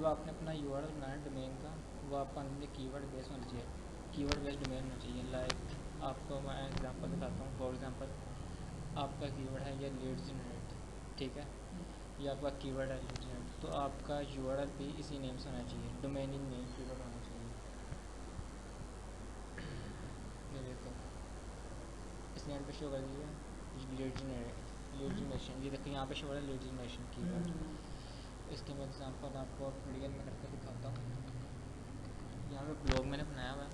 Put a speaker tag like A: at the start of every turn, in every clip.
A: जब आपने अपना यूआरएल बनाया डोमेन का, वो आपका अंदर कीवर्ड बेस होना चाहिए, कीवर्ड बेस्ड डोमेन होना चाहिए। लाइक आपको मैं एग्जांपल बताता हूँ। फॉर एग्जांपल आपका कीवर्ड है ये लीड जनरेट, ठीक है, ये आपका कीवर्ड है लीड जनरेट, तो आपका यूआरएल भी इसी नेम से होना चाहिए, डोमेन नेम कीवर्ड होना चाहिए। ये देखो इस नेम पे शो कर दीजिए लीड जनरेशन, ये देखो यहाँ पे शो हो रहा है लीड जनरेशन कीवर्ड। इसके मैं एग्जांपल आपको रियल में करके दिखाता हूँ। यहाँ पे ब्लॉग मैंने बनाया हुआ है।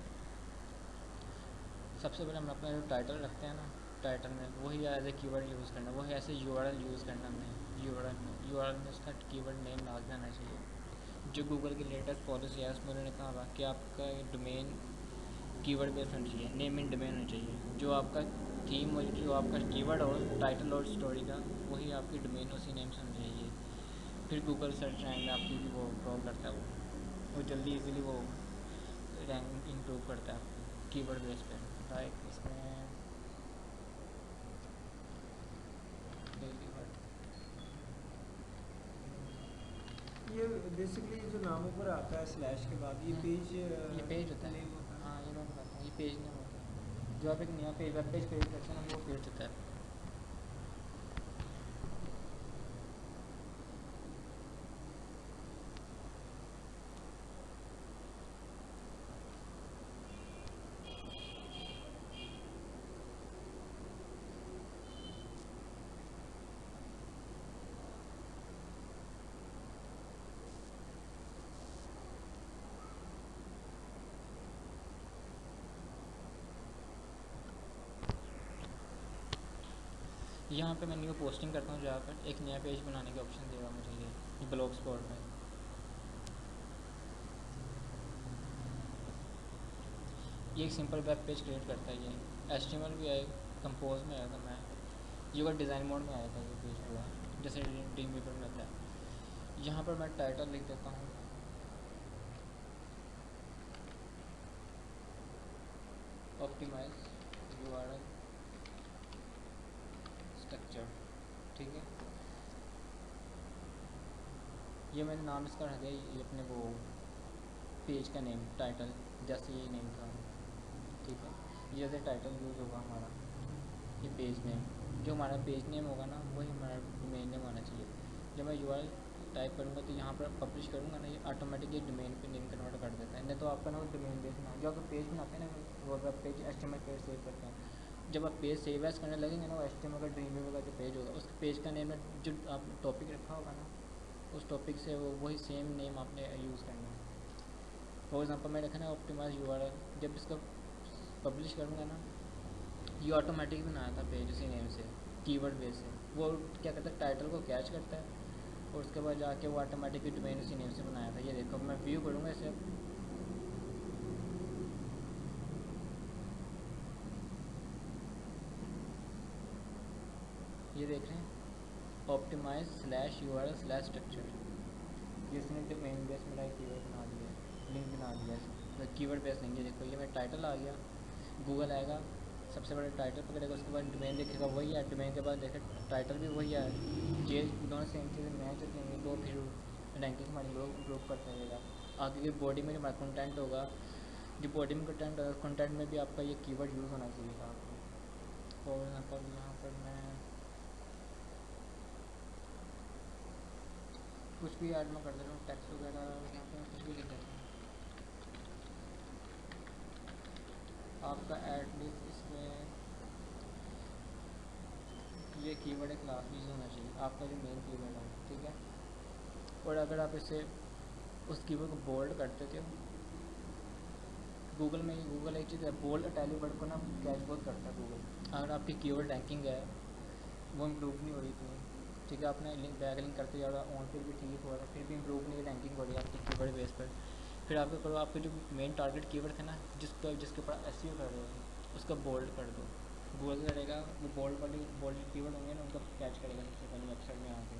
A: सबसे पहले हम अपना जो टाइटल रखते हैं ना, टाइटल में वही एज ए कीवर्ड यूज़ करना, वही ऐसे यूआरएल यूज़ करना हमने। यूआरएल में उसका कीवर्ड नेम लाजमी आना चाहिए। जो गूगल की लेटेस्ट पॉलिसी है उसमें उन्होंने कहा हुआ कि आपका डोमेन कीवर्ड बेस्ड होना चाहिए, नेम इन डोमेन होना चाहिए। जो आपका थीम और जो आपका कीवर्ड और टाइटल और स्टोरी का, वही आपकी डोमेन उसी नेम से होना चाहिए। फिर गूगल सर्च रैंक में आपकी भी वो ड्रॉ करता है, वो जल्दी इजीली वो रैंक इम्प्रूव करता है आपकी कीवर्ड बेस पे। लाइक इसमें डेली वर्ड,
B: ये बेसिकली जो नाम ऊपर आता है स्लैश के बाद ये पेज
A: ये पेज होता है।
B: नेम होता है।
A: हाँ ये मैं बताता हूँ, ये पेज नेम होता है। जो आप एक नया पेज वेब पेज क्रिएट करते हैं ना, वो पेज होता है। यहाँ पे मैं न्यू पोस्टिंग करता हूँ, जहाँ पर एक नया पेज बनाने का ऑप्शन देगा मुझे ये ब्लॉग स्पॉट में। ये एक सिंपल वेब पेज क्रिएट करता है। ये HTML भी आए, कंपोज में आया था मैं, ये वो डिज़ाइन मोड में आया था ये पेज पूरा, जैसे ड्रीम वीवर में होता है। यहाँ पर मैं टाइटल लिख देता हूँ, ऑप्टिमाइज यूआरएल स्ट्रक्चर, ठीक है। ये मैंने नाम इसका रख दिया, ये अपने वो पेज का नेम टाइटल, जैसे ये नेम था, ठीक है। ये जैसे टाइटल यूज़ होगा हमारा, ये पेज नेम, जो हमारा पेज नेम होगा ना वही हमारा डोमेन नेम आना चाहिए। जब मैं यूआरएल टाइप करूँगा तो यहाँ पर पब्लिश करूँगा ना, ये ऑटोमेटिकली डोमेन पे नेम कन्वर्ट कर देता है। नहीं तो आपका ना वो डोमेन बेस ना, जो आप पेज बनाते हैं ना, वो web page HTML page save करते हैं, जब आप पेज सेव एज करने लगेंगे ना, वो HTML का ड्रीम वीवर का जो पेज होगा, उसके पेज का नेम में जो आप टॉपिक रखा होगा ना, उस टॉपिक से वो वही सेम नेम आपने यूज़ करना है। फॉर एग्जांपल मैं रखा ना ऑप्टिमाइज यूआरएल, जब इसका पब्लिश करूँगा ना, ये ऑटोमेटिक बनाया था पेज उसी नेम से, कीवर्ड बेस से। वो क्या करता है, टाइटल को कैच करता है और उसके बाद जाके वो ऑटोमेटिकली डोमेन उसी नेम से बनाया था। ये देखो मैं व्यू करूँगा इसे, ये देख रहे हैं optimize slash URL slash structure, ये इसने डोमेन बेस मेरा कीवर्ड बना दिया है, लिंक बना दिया है। कीवर्ड बेस नहीं है, देखो ये मेरा टाइटल आ गया, गूगल आएगा, सबसे बड़ा टाइटल पकड़ेगा, उसके बाद डोमेन देखेगा वही है, डोमेन के बाद देखे टाइटल भी वही है, ये दोनों सेम चीज़ें मैच होती होंगी, तो फिर रैंकिंग हमारी लोग इम्प्रूव करता रहेगा। आगे की बॉडी में जो हमारा कंटेंट होगा, जो बॉडी में कंटेंट होगा, कंटेंट में भी आपका ये कीवर्ड यूज़ होना चाहिए था आपको। फॉर एग्जाम्पल यहाँ पर मैं कुछ भी ऐड में कर दे रहा हूँ, टेक्स्ट वगैरह, यहाँ पर मैं कुछ भी लिख देता हूँ। आपका एड लिस्ट इसमें ये कीवर्ड एक क्लास यूज़ होना चाहिए, आपका जो मेन कीवर्ड है, ठीक है। और अगर आप इसे उस कीवर्ड को बोल्ड करते थे, गूगल में गूगल एक चीज़ है, बोल्ड इटैलिक वर्ड को ना कैच बहुत करता है गूगल। अगर आपकी कीवर्ड रैंकिंग है वो इम्प्रूव नहीं हो रही थी, ठीक है, आपने लिंक बैक लिंक करते जा रहा, ऑन फिर भी ठीक हो रहा, फिर भी इम्प्रूव नहीं रैंकिंग हो रही है आपकी कीवर्ड बेस पर, फिर आपको करो, आपके जो मेन टारगेट कीवर्ड थे ना, जिसके ऊपर SEO कर रहे हो, उसका बोल्ड कर दो। गूगल करेगा, वो बोल्ड कीवर्ड होंगे ना, उनको कैच करेगा सबसे पहले वेबसाइट में आके।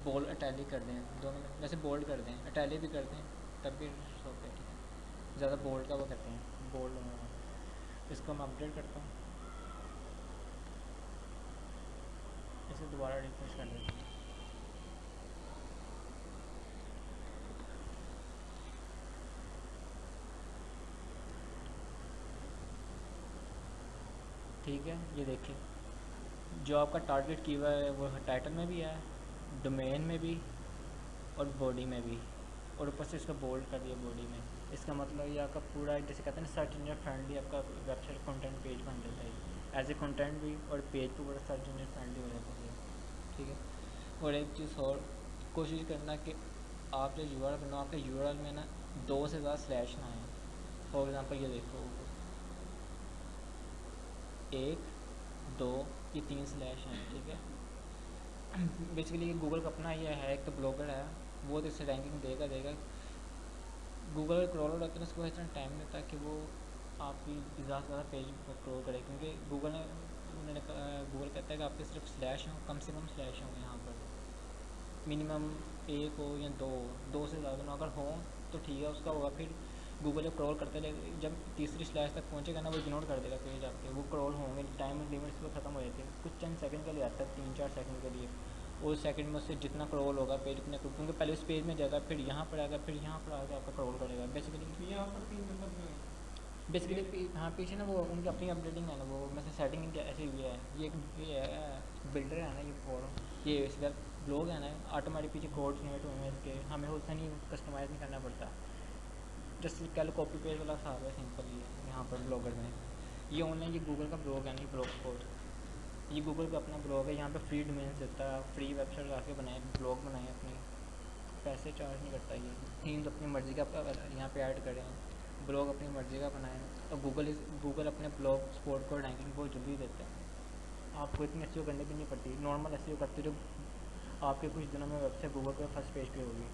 A: बोल्ड इटैलिक कर दें दोनों में, वैसे बोल्ड कर दें, इटैलिक भी कर दें, तब भी होता है, ठीक है। ज़्यादा बोल्ड का वो करते हैं, बोल्ड होने में। इसको मैं अपडेट करता हूँ, इसे दोबारा रिफ्रेश कर देते हैं। ठीक है, ये देखिए जो आपका टारगेट कीवर्ड है वो टाइटल में भी है, डोमेन में भी और बॉडी में भी, और ऊपर से इसका बोल्ड कर दिया बॉडी में। इसका मतलब ये आपका पूरा जैसे कहते हैं ना सर्च इंजन फ्रेंडली आपका वेबसाइट कंटेंट पेज बन जाता है एज ए कंटेंट भी, और पेज पे पूरा सर्च इंजन फ्रेंडली हो जाता है। ठीक है, और एक चीज़ और कोशिश करना कि आप जो यूआरएल बनाओ आपके यूआरएल में ना 2 से ज़्यादा स्लैश ना आए। फॉर एग्जांपल ये देखो 1 2 ये 3 स्लैश हैं। ठीक है, बेसिकली गूगल का अपना ये है, एक तो ब्लॉगर है वो तो इससे रैंकिंग देगा। गूगल क्रॉलर रहता है उसको इतना टाइम नहीं होता कि वो आपकी ज़्यादा से ज़्यादा पेज क्रॉल करे, क्योंकि गूगल कहता है कि आपके सिर्फ स्लैश हों, कम से कम स्लैश हों यहाँ पर, मिनिमम 1 हो या 2 हो, 2 से ज़्यादा ना अगर हो तो ठीक है उसका होगा। फिर गूगल जब क्रॉल करते रहे, जब तीसरी स्लैश तक पहुँचेगा ना वो इग्नोर कर देगा पेज आपके, वो क्रॉल होंगे, टाइम लिमिट्स पर ख़त्म हो जाती है, कुछ चंद सेकंड के लिए आता है, 3-4 सेकंड के लिए। उस सेकंड में उससे जितना क्रॉल होगा पेज उतने, क्योंकि पहले उस पेज में जाएगा, फिर यहाँ पर आएगा, फिर यहाँ पर आकर आपका क्रॉल करेगा बेसिकली।
B: यहाँ पर 3 नंबर में
A: बेसिकली हाँ पीछे ना वो उनकी अपनी अपडेटिंग है ना, वो में से सेटिंग इनकी ऐसी हुई है, ये है बिल्डर है ना, ये फॉरम ये इस वेब ब्लॉग है ना, ऑटोमेटिक पीछे कोड जनरेट हुए हैं इसके, हमें उससे नहीं कस्टमाइज़ नहीं करना पड़ता, जस्ट कल कॉपी पेज वाला हिसाब है सिंपल। ये यहाँ पर ब्लॉगर में ये ऑनलाइन ये गूगल का ब्लॉग है, नहीं ब्लॉग स्पॉट, ये गूगल का अपना ब्लॉग है, यहाँ पे फ्री डोमेन देता है, फ्री वेबसाइट आके बनाए ब्लॉग बनाए अपने, पैसे चार्ज नहीं करता ये। थीम्स अपनी मर्ज़ी का यहाँ पे ऐड करें, ब्लॉग अपनी मर्ज़ी का बनाएं, और गूगल अपने ब्लॉग स्पॉट को रैंकिंग बहुत जल्दी देता है, आपको इतनी एसईओ करने भी नहीं पड़ती, नॉर्मल एसईओ करते जो आपके कुछ दिनों में वेबसाइट गूगल पे फर्स्ट पेज पे होगी।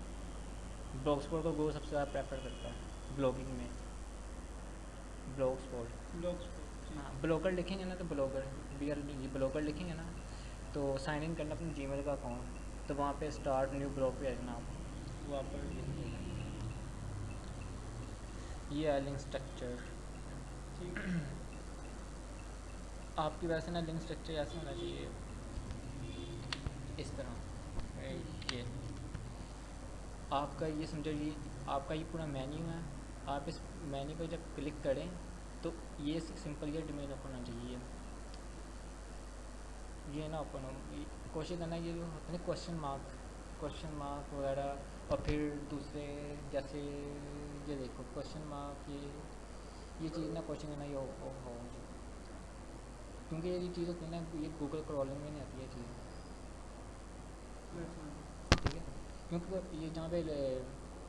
A: ब्लॉग स्पॉट को गूगल सबसे ज़्यादा प्रेफर करता है ब्लॉगिंग में, ब्लॉग स्पॉट।
B: ब्लॉग्स
A: हाँ ब्लॉगर लिखेंगे ना तो ब्लॉगर ब्लॉगर लिखेंगे ना तो साइन इन करना अपने जीमेल का अकाउंट, तो वहाँ पे स्टार्ट न्यू ब्लॉग पे आएगा नाम, वो आप ये है लिंक स्ट्रक्चर।
B: ठीक
A: आपकी वैसे ना लिंक स्ट्रक्चर ऐसा होना चाहिए इस तरह, ये आपका ये समझो, ये आपका ये पूरा मेन्यू है, आप इस मेन्यू पर जब क्लिक करें तो ये सिंपल ये डोमेन ओपन होना चाहिए, ये ना ओपन हो, कोशिश करना ये होता है क्वेश्चन मार्क वगैरह, और फिर दूसरे जैसे ये देखो क्वेश्चन मार्क, ये चीज़ ना कोशिश करना ये हो, क्योंकि ये चीज़ होती है ना ये गूगल क्रॉलिंग में नहीं आती है चीज़। ठीक है, क्योंकि ये जहाँ पे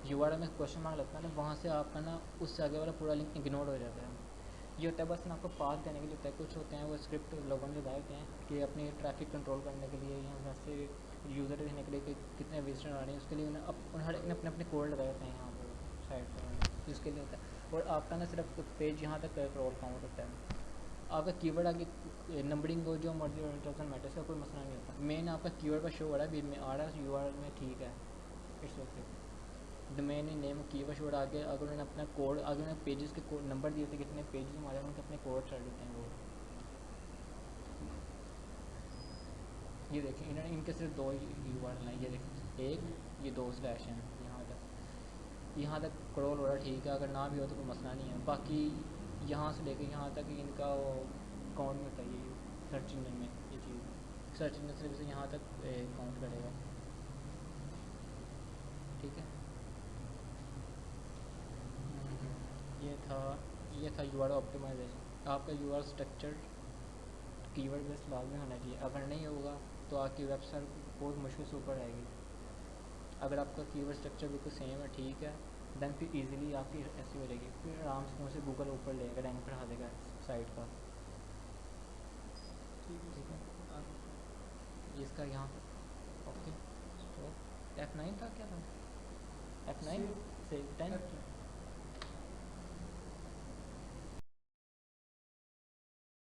A: यूआरएल में क्वेश्चन मार्क लगता है ना, वहाँ से आपका ना उससे आगे वाला पूरा लिंक इग्नोर हो जाता है। ये होता है बस ना आपको पास देने के लिए होता है, कुछ होते हैं वो स्क्रिप्ट लोगों ने लगाए होते हैं कि अपनी ट्रैफिक कंट्रोल करने के लिए या वैसे यूज़र देखने के लिए कि कितने विजिटर आ रहे हैं, उसके लिए उन्होंने अपने अपने कोड लगाए होते हैं यहाँ पर साइड पर, जिसके लिए होता है। और आपका ना सिर्फ पेज यहाँ तक क्रॉल काउंट होता है, आपका कीवर्ड आगे नंबरिंग हो जो मर्जी डजंट मैटर, इसका कोई मसला नहीं होता। मेन आपका कीवर्ड का शो हो रहा है, बीच में आ रहा है यूआरएल में, ठीक है, it's okay. Domain name keyword आगे अगर उन्होंने अपना कोड, अगर उन्होंने पेजेस के कोड नंबर दिए थे कितने पेजेस हमारे, उनके अपने कोड चल देते हैं वो। ये देखिए इन्होंने इनके सिर्फ 2 यूआरएल हैं, ये देखिए एक, ये 2 स्लैश हैं, यहाँ तक क्रॉल हो रहा है, ठीक है, अगर ना भी हो तो कोई मसला नहीं है। बाकी यहाँ से लेकर यहाँ तक इनका वो काउंट में होता है, ये सर्च इंजन में ये चीज़, सर्च इंजन सिर्फ से यहाँ तक काउंट करेगा। ठीक है, ये था यूआरएल ऑप्टिमाइजेशन। आपका यूआरएल स्ट्रक्चर कीवर्ड बेस्ड लाजमी होना चाहिए, अगर नहीं होगा तो आपकी वेबसाइट बहुत मुश्किल से ऊपर आएगी। अगर आपका कीवर्ड स्ट्रक्चर बिल्कुल सेम है, ठीक है, देन फिर इजीली आपकी ऐसी हो जाएगी, फिर आराम से गूगल ऊपर लेगा, रैंक बढ़ा देगा साइट का। ठीक है, इसका यहाँ पर ओके, F9 था क्या था, F9 से 10